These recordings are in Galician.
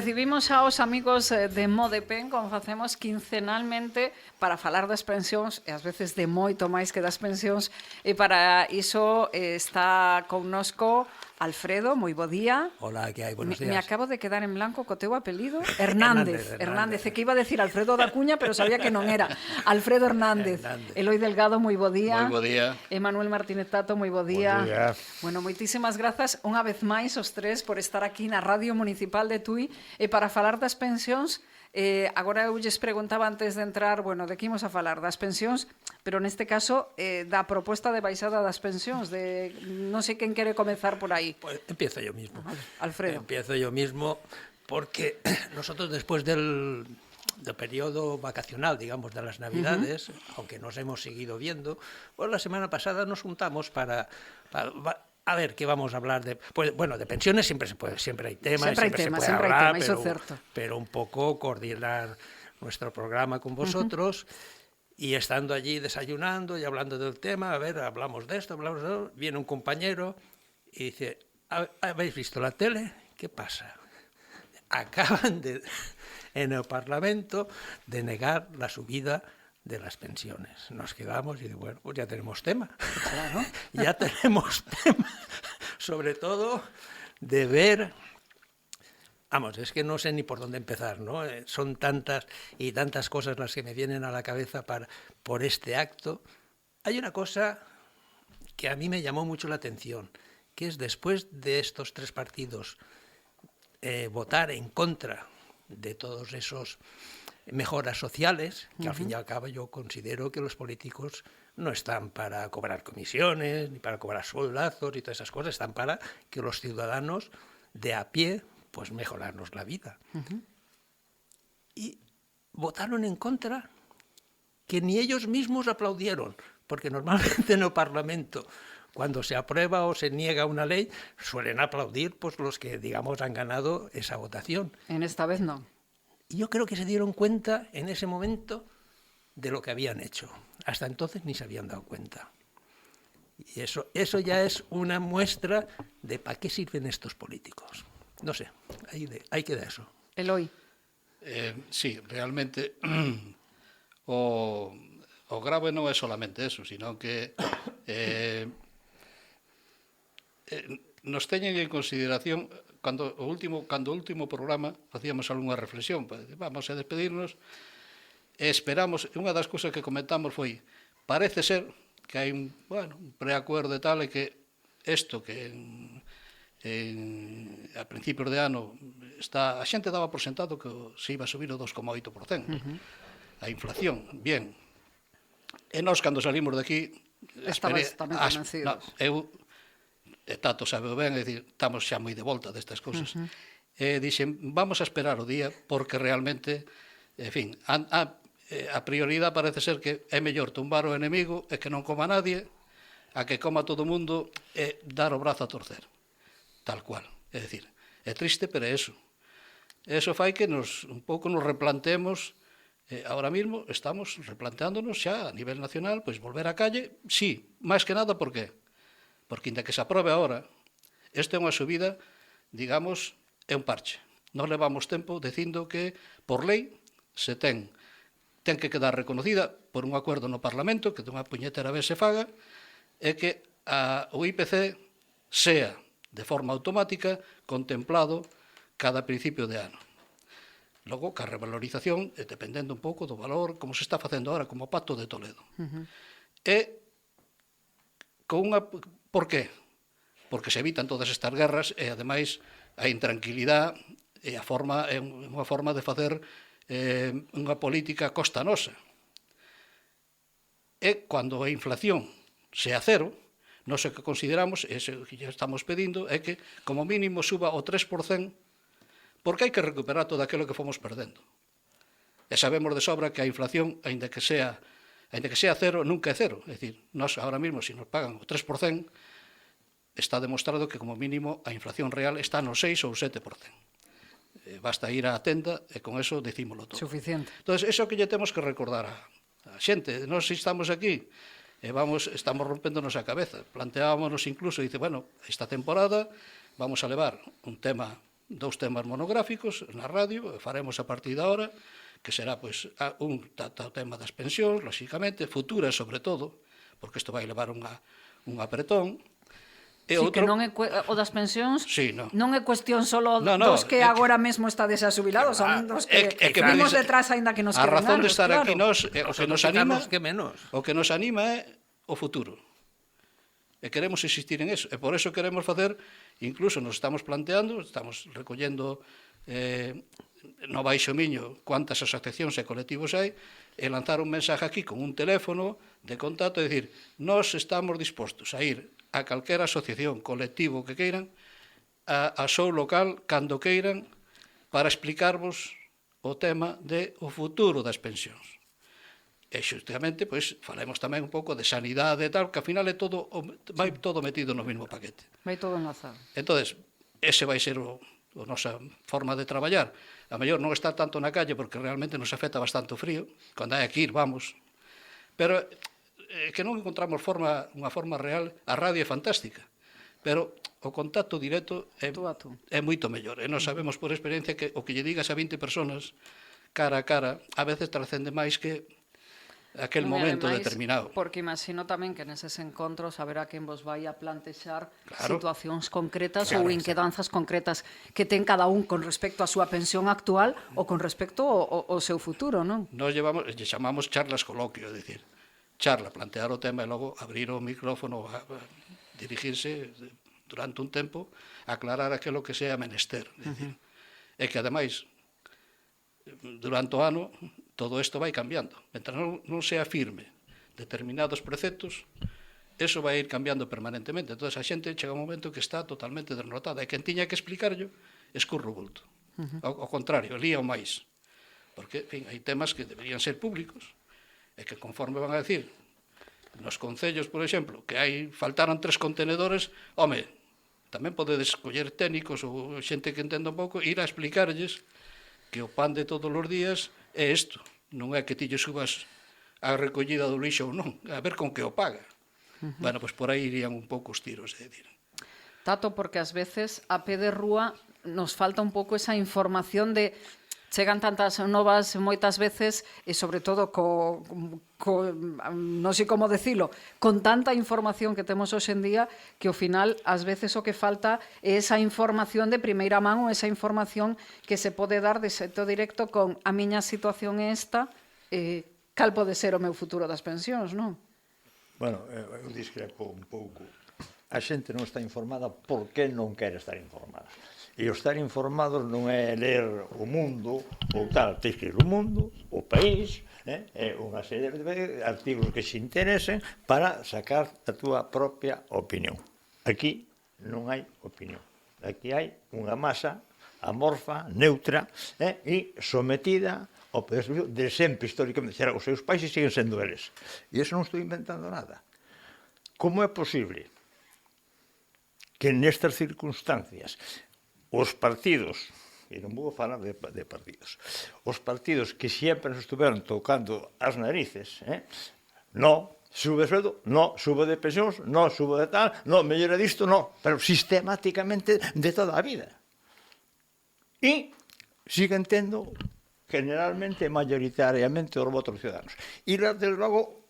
recibimos aos amigos de Modepen, como facemos quincenalmente, para falar das pensións, e ás veces de moito máis que das pensións, e para iso está connosco Alfredo, moi bo día. Hola, que hai? Buenos días. Me acabo de quedar en blanco co teu apelido, Hernández. É que iba a decir Alfredo da Cuña, pero sabía que non era. Alfredo Hernández. Eloi Delgado, moi bo día. Moi bo día. Manuel Martínez Tato, moi bo día. Bo día. Bueno, moitísimas grazas unha vez máis os tres por estar aquí na Radio Municipal de Tui e para falar das pensións. Agora eu lles preguntaba antes de entrar, bueno, de que imos a falar das pensións, pero neste caso da proposta de baixada das pensións, de non sei quen quere comezar por aí. Pues empiezo yo mismo. Alfredo. Empiezo yo mismo porque nosotros después del periodo vacacional, digamos, de las Navidades, aunque nos hemos seguido viendo, pues la semana pasada nos juntamos para a ver, ¿qué vamos a hablar de? Pues bueno, de pensiones siempre se puede, siempre hay temas, siempre se puede hablar, pero un poco coordinar nuestro programa con vosotros y estando allí desayunando y hablando del tema, a ver, hablamos de esto, viene un compañero y dice, ¿habéis visto la tele? ¿Qué pasa? Acaban en el Parlamento de negar la subida de las pensiones. Nos quedamos y bueno, pues ya tenemos tema. Claro. Ya tenemos tema. Sobre todo de ver, vamos, es que no sé ni por dónde empezar, ¿no? Son tantas y tantas cosas las que me vienen a la cabeza por este acto. Hay una cosa que a mí me llamó mucho la atención, que es después de estos tres partidos votar en contra de todos esos mejoras sociales, que al fin y al cabo yo considero que los políticos no están para cobrar comisiones, ni para cobrar sueldazos y todas esas cosas, están para que los ciudadanos de a pie, pues mejorarnos la vida. Y votaron en contra, que ni ellos mismos aplaudieron, porque normalmente en el Parlamento, cuando se aprueba o se niega una ley, suelen aplaudir pues los que, digamos, han ganado esa votación. En esta vez no. Yo creo que se dieron cuenta en ese momento de lo que habían hecho. Hasta entonces ni se habían dado cuenta. Y eso ya es una muestra de para qué sirven estos políticos. No sé, ahí queda eso. Eloi. Sí, realmente o grave non é solamente eso, sino que nos teñen en consideración cando o último programa facíamos algunha reflexión, vamos a despedirnos e esperamos, unha das cousas que comentamos foi, parece ser que hai un preacuerdo e tal, e que isto que a principios de ano a xente daba por sentado que se iba a subir o 2,8%, a inflación, bien, e nós cando salimos de aquí estabas tamén convencidos. E Tato sabe ben, é dicir, estamos xa moi de volta destas cousas. Dixen, vamos a esperar o día, porque realmente, en fin, a prioridade parece ser que é mellor tumbar o enemigo e que non coma nadie, a que coma todo o mundo e dar o brazo a torcer. Tal cual. É dicir, é triste, pero é eso. Eso fai que un pouco nos replanteemos, ahora mismo estamos replanteándonos xa a nivel nacional, pois volver á calle, sí, máis que nada, por qué? Porque inda que se aprobe agora, esta é unha subida, digamos, é un parche. Nós levamos tempo dicindo que, por lei, se ten que quedar reconocida por un acordo no Parlamento, que dunha puñetera vez se faga, e que o IPC sea, de forma automática, contemplado cada principio de ano. Logo, que a revalorización, dependendo un pouco do valor, como se está facendo agora, como o Pacto de Toledo. E por qué? Porque se evitan todas estas guerras e, ademais, a intranquilidade é unha forma de facer unha política costa nosa. E cando a inflación sea cero, nós o que consideramos, e o que estamos pedindo, é que como mínimo suba o 3%, porque hai que recuperar todo aquilo que fomos perdendo. E sabemos de sobra que a inflación, aínda que sea cero, nunca é cero. É dicir, nós ahora mesmo, se nos pagan o 3%, está demostrado que como mínimo a inflación real está no 6 ou 7%. Basta ir á tenda e con eso decímolo todo. Suficiente. Entón, eso que lle temos que recordar a xente. Nós estamos aquí e estamos rompéndonos a cabeza. Planteámonos incluso, dice, bueno, esta temporada vamos a levar un tema 2 temas monográficos na radio, faremos a partir da hora, que será pois, un tema das pensións, lóxicamente, futuras sobre todo, porque isto vai levar un apretón. E sí, que non é o das pensións, sí, non é cuestión solo dos que agora mesmo estades asubilados, son dos que vimos detrás aínda que nos queden anos. A razón de estar aquí nos, o que nos anima é o futuro. E queremos existir en eso. E por eso queremos facer, incluso nos estamos planteando, estamos recollendo no Baixo Miño cuántas asociacións e colectivos hai, e lanzar un mensaje aquí con un teléfono de contacto e dicir, nós estamos dispostos a ir a calquera asociación, colectivo que queiran, a show local, cando queiran, para explicarvos o tema de o futuro das pensións. E xustamente, pois, falemos tamén un pouco de sanidade e tal, que ao final é todo, vai todo metido no mesmo paquete. Vai todo enlazado. Entonces, ese vai ser a nosa forma de traballar. A mellor non está tanto na calle, porque realmente nos afecta bastante o frío. Cando hai que ir, vamos. Pero que non encontramos unha forma real. A radio é fantástica, pero o contacto directo é moito mellor. E nós sabemos por experiencia que o que lle digas a 20 personas cara a cara a veces trascende máis que aquel momento determinado. Porque imagino tamén que neses encontros haberá quen vos vai a plantexar situacións concretas ou inquedanzas concretas que ten cada un con respecto á súa pensión actual ou con respecto ao seu futuro, non? Nos chamamos charlas coloquio, é dicir, charla, plantear o tema e logo abrir o micrófono, dirigirse durante un tempo, aclarar aquilo que sea menester. E que, ademais, durante o ano, todo isto vai cambiando. Mentre non sea firme determinados preceptos, eso vai ir cambiando permanentemente. Entón, a xente chega un momento que está totalmente derrotada. E quen tiña que explicarlo, escurre o bulto. Ao contrario, lía o máis. Porque, en fin, hai temas que deberían ser públicos, e que conforme van a decir nos concellos, por exemplo, que faltaron 3 contenedores, home, tamén podedes escoller técnicos ou xente que entenda un pouco, ir a explicarlles que o pan de todos os días é isto, non é que ti lle subas a recollida do lixo ou non, a ver con que o paga. Bueno, pois por aí irían un pouco os tiros, é dicir. Tato, porque ás veces a pé de rúa nos falta un pouco esa información de chegan tantas novas moitas veces e sobre todo non sei como decilo, con tanta información que temos hoxe en día que ao final ás veces o que falta é esa información de primeira man ou esa información que se pode dar de xeito directo con a miña situación é esta, cal pode ser o meu futuro das pensións, non? Bueno, eu discrepo un pouco. A xente non está informada porque non quere estar informada. E o estar informados non é ler o mundo ou tal, tens que ir o mundo, o país, unha serie de artigos que se interesen para sacar a túa propia opinión. Aquí non hai opinión. Aquí hai unha masa amorfa, neutra, e sometida ao poder de sempre históricamente. Os seus países siguen sendo eles. E iso non estou inventando nada. Como é posible que nestas circunstancias os partidos, e non vou falar de partidos, os partidos que sempre nos estuveron tocando as narices, no, sube sueldo, no, sube de pensións, no, sube de tal, no, mellora disto, no, pero sistemáticamente de toda a vida. E siguen tendo generalmente, mayoritariamente, os votos ciudadanos. E, desde logo,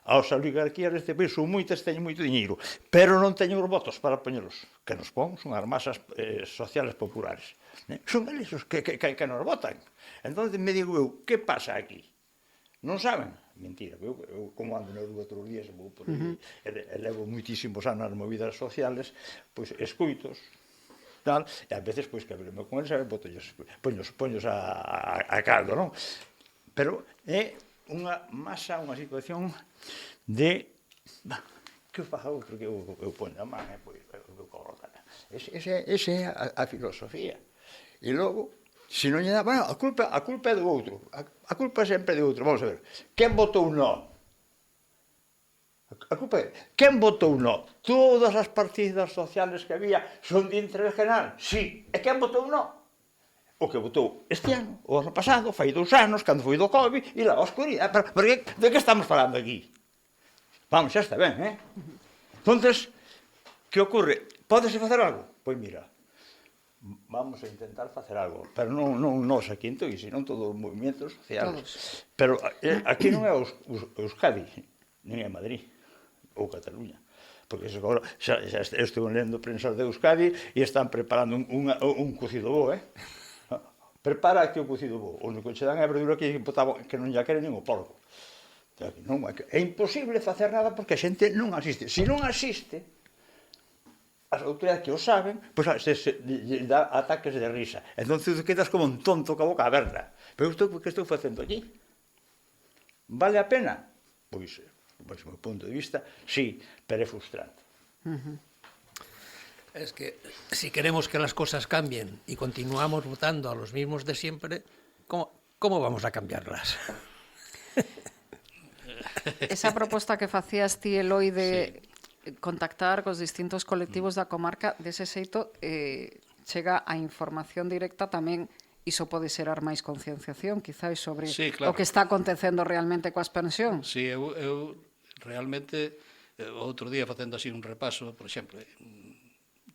as oligarquías deste país son moitas, teñen moito diñeiro, pero non teñen os votos para poñelos. Que nos pon son as masas sociales populares. Son eles os que nos votan. Entón, me digo eu, que pasa aquí? Non saben? Mentira, eu como ando na rúa outros días, vou por aí, levo moitísimos anos nas movidas sociales, pois escuitos, tal, e a veces, pois, que abreme con eles, poños a caldo, non? Pero é unha masa, unha situación de que eu faga outro que eu poño a man, pois eu corro tamén. Esa é a filosofía. E logo, se non lle dá, bueno, a culpa é do outro, a culpa é sempre do outro. Vamos a ver, quen votou no? A culpa é, quen votou no? Todas as partidas sociales que había son de interés general? Sí. E quen votou no? O que votou este ano, o ano pasado, fai 2 anos, cando foi do COVID, e lá a oscuridade. Porque de que estamos falando aquí? Vamos, xa está ben, Entonces, que ocorre? Pódese facer algo? Pois mira, vamos a intentar facer algo, pero non nós aquí en Tui, senón todos os movimentos sociales. Todos. Pero aquí non é Euskadi, nin é Madrid ou Cataluña, porque agora xa estou lendo prensas de Euskadi e están preparando un cocido bo, prepara aquí o cocido bo, o único que che dan é a verdura que non lla quere nin o porco. É imposible facer nada porque a xente non asiste. Se non asiste, as autoridades que o saben, pois se dá ataques de risa. Entón, quedas como un tonto ca boca aberta. Pero que estou facendo aquí? Vale a pena? Pois, do meu punto de vista, sí, pero é frustrante. Es que si queremos que las cosas cambien y continuamos votando a los mismos de siempre, ¿cómo vamos a cambiarlas? Esa proposta que facías ti, Eloi, de contactar cos distintos colectivos da comarca, dese xeito chega a información directa tamén. Iso pode xerar máis concienciación, quizás, sobre o que está acontecendo realmente coas pensións. Sí, eu realmente, outro día facendo así un repaso, por exemplo,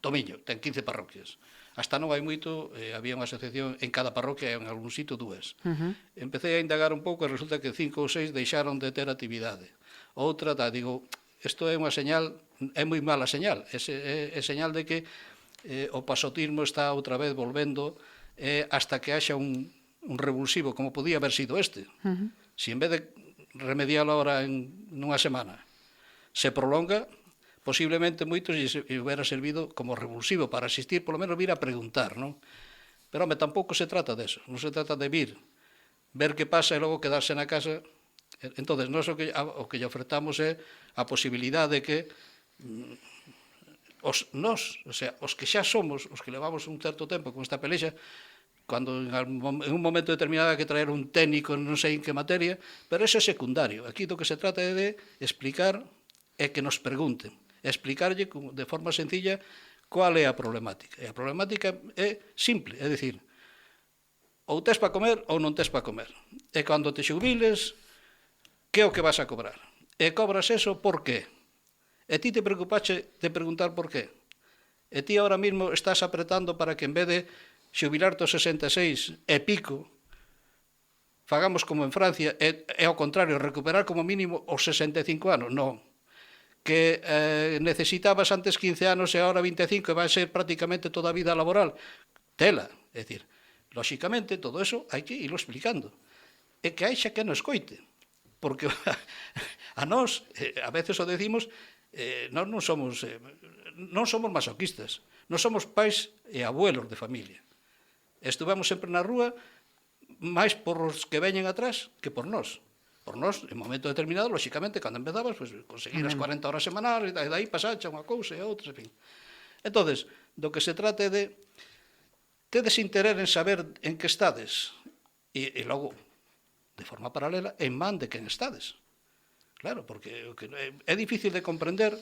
Tomiño, ten 15 parroquias. Hasta non hai moito, había unha asociación en cada parroquia, en algún sitio, 2. Empecé a indagar un pouco e resulta que 5 ou 6 deixaron de ter actividade. Outra, digo, isto é unha señal, é moi mala señal, é señal de que o pasotismo está outra vez volvendo hasta que haxa un revulsivo, como podía haber sido este. Si en vez de remedialo ahora nunha semana, se prolonga, posiblemente moitos lle hubiera servido como revulsivo para asistir, polo menos vir a preguntar, non? Pero, home, tampouco se trata de eso, non se trata de vir, ver que pasa e logo quedarse na casa. Entonces, nós o que lle ofertamos é a posibilidade de que os que xa somos, os que levamos un certo tempo con esta pelexa, cando en un momento determinado hai que traer un técnico non sei en que materia, pero eso é secundario. Aquí do que se trata é de explicar e que nos pregunten, explicarlle de forma sencilla cual é a problemática. E a problemática é simple, é dicir, ou tes para comer ou non tes para comer. E cando te xubiles, que é o que vas a cobrar? E cobras eso por qué? E ti te preocupache de preguntar por qué? E ti ahora mismo estás apretando para que en vez de xubilarte aos 66 e pico, fagamos como en Francia, e ao contrario, recuperar como mínimo os 65 anos? Non. Que necesitabas antes 15 anos e agora 25 e vai ser prácticamente toda a vida laboral. Tela. É dicir, lóxicamente, todo eso hai que irlo explicando. E que hai xa que non escoite. Porque a nós, a veces o decimos, nós non somos masoquistas. Nós somos pais e abuelos de familia. Estuvemos sempre na rúa máis por os que veñen atrás que por nós. Por nós, en momento determinado, lóxicamente, cando empezabas, pues, conseguir as 40 horas semanales, e dai pasacha unha cousa e outra, en fin. Entón, do que se trata é de tedes interés en saber en que estades e logo, de forma paralela, en man de quen estades. Claro, porque é difícil de comprender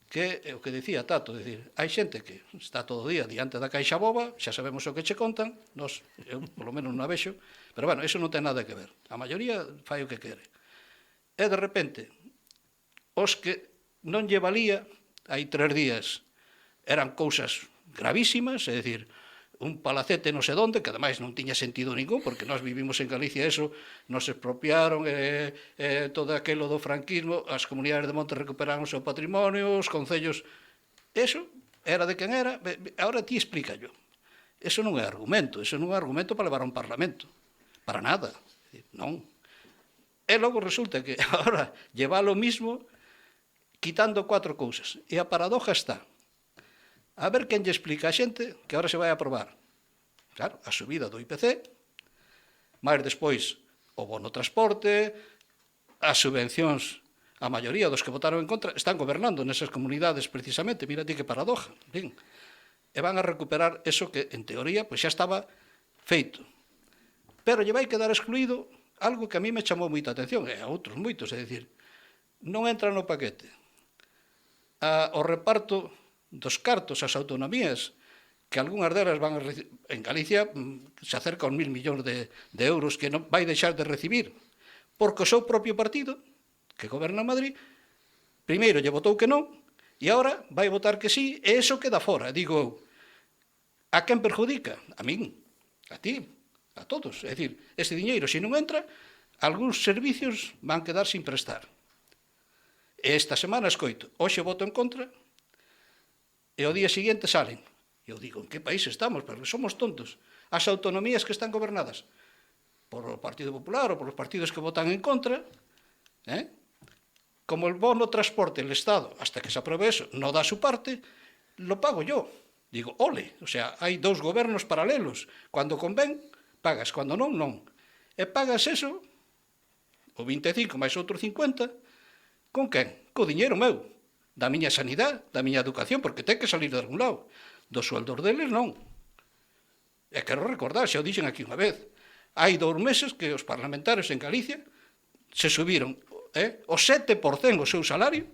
que o que dicía Tato, é dicir, hai xente que está todo o día diante da caixa boba, xa sabemos o que che contan, eu polo menos non a vexo, pero bueno, eso non ten nada que ver. A maioría fai o que quere. E de repente, os que non lle valía, hai 3 días, eran cousas gravísimas, é dicir, un palacete non sei onde, que ademais non tiña sentido ningún, porque nós vivimos en Galicia eso, nos expropiaron todo aquilo do franquismo, as comunidades de monte recuperaron o seu patrimonio, os concellos, eso era de quen era, agora ti explícallo. Eso non é argumento para levar a un parlamento, para nada, non. E logo resulta que agora lleva lo mismo quitando 4 cousas, e a paradoja está. A ver quen lle explica a xente que agora se vai a aprobar. Claro, a subida do IPC, máis despois o bono transporte, as subvencións, a maioría dos que votaron en contra están gobernando nesas comunidades precisamente, mira ti que paradoja. Bien. E van a recuperar eso que, en teoría, pois xa estaba feito. Pero lle vai quedar excluído algo que a mí me chamou moita atención, e a outros moitos, é dicir, non entra no paquete o reparto dos cartos ás autonomías, que algunhas delas van a recibir, en Galicia se acerca aos 1.000 millóns de euros que non vai deixar de recibir, porque o seu propio partido, que goberna Madrid, primeiro lle votou que non, e agora vai votar que sí, e eso queda fora. Digo eu, A quen perjudica? A min, a ti, a todos. É dicir, ese diñeiro, se non entra, algúns servicios van quedar sin prestar. E esta semana escoito, hoxe voto en contra, e ao día seguinte salen. Eu digo, en que país estamos? Porque somos tontos. As autonomías que están gobernadas por o Partido Popular ou por os partidos que votan en contra, como el bono transporte, el Estado, hasta que se apruebe eso, no da su parte, lo pago yo. Digo, ole, o sea, hai dous gobernos paralelos. Cando convén, pagas, cando non, non. E pagas eso, o 25 máis outro 50, con quen? Co diñeiro meu, da miña sanidade, da miña educación, porque ten que salir de algún lado. Dos sueldos deles, non. E quero recordar, xa o dixen aquí unha vez, hai 2 meses que os parlamentarios en Galicia se subiron o 7% o seu salario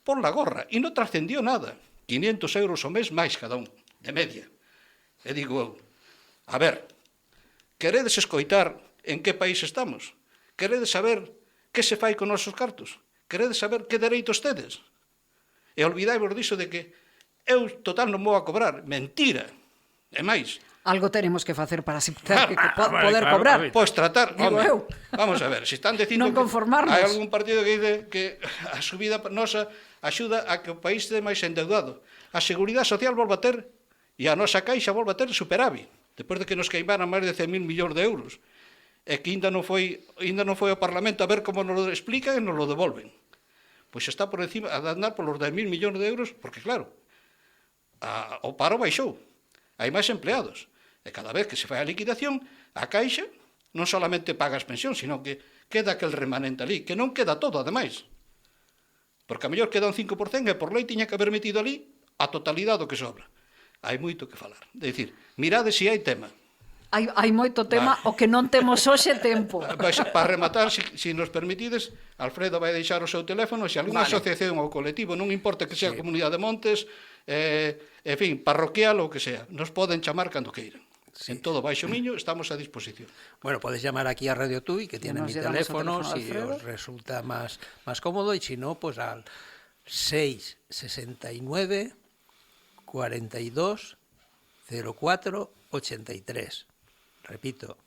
por la gorra, e non trascendió nada. 500 euros ao mes máis cada un, de media. E digo eu, a ver, queredes escoitar en que país estamos? Queredes saber que se fai con nosos cartos? Queredes saber que dereitos tedes? E olvidaivos diso de que eu total non vou a cobrar. Mentira. E máis, Algo teremos que facer para poder claro, cobrar. pois tratar, Digo home, eu. vamos a ver, se están dicindo Non que conformarnos. hai algún partido que dice que a subida nosa axuda a que o país este máis endeudado. A Seguridade Social volve a ter e a nosa caixa volve a ter superávit, despois de que nos queimaran máis de 100.000 millóns de euros. E que ainda non foi ao Parlamento a ver como nos lo explican e nos lo devolven. Pois está por encima, a andar por los 10.000 millóns de euros, porque claro, o paro baixou, hai máis empleados. E cada vez que se fai a liquidación, a Caixa non solamente paga as pensións, sino que queda aquel remanente ali, que non queda todo, ademais. Porque a mellor queda un 5% e por lei tiña que haber metido ali a totalidade do que sobra. Hai moito que falar. É dicir, mirade se hai tema. Hai moito tema, o que non temos hoxe tempo. Para rematar, se nos permitides, Alfredo vai deixar o seu teléfono, se algunha asociación ou colectivo, non importa que sea Comunidade de Montes, en fin, parroquial ou que sea, nos poden chamar cando queiran. En todo Baixo Miño estamos a disposición. Bueno, podéis llamar aquí a Radio Tui, que tiene Nos mi llevamos el teléfono, teléfono, si Alfredo. os resulta más cómodo, y si no, pues al 669 42 04 83. Repito,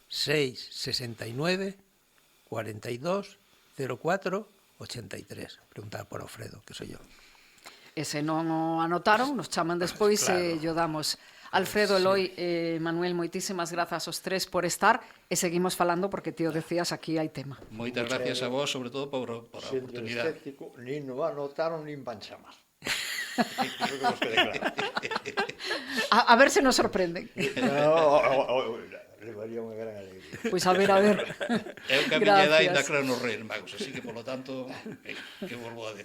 669 42 04 83. Preguntar por Alfredo, que soy yo. E se non o anotaron, nos chaman despois e yo damos. Alfredo, Eloi, Manuel, moitísimas grazas aos tres por estar e seguimos falando porque ti o decías, aquí hai tema. Moitas gracias a vos, sobre todo por a Sendo oportunidade. escéptico, nin no anotaron nin van chamar. Creo que vos quede claro. A ver se nos sorprenden. Levaría unha gran alegría. Pois a ver. Eu que a miña edad ainda Gracias. creo nos Reis Magos, así que, por lo tanto, que volvo a decir.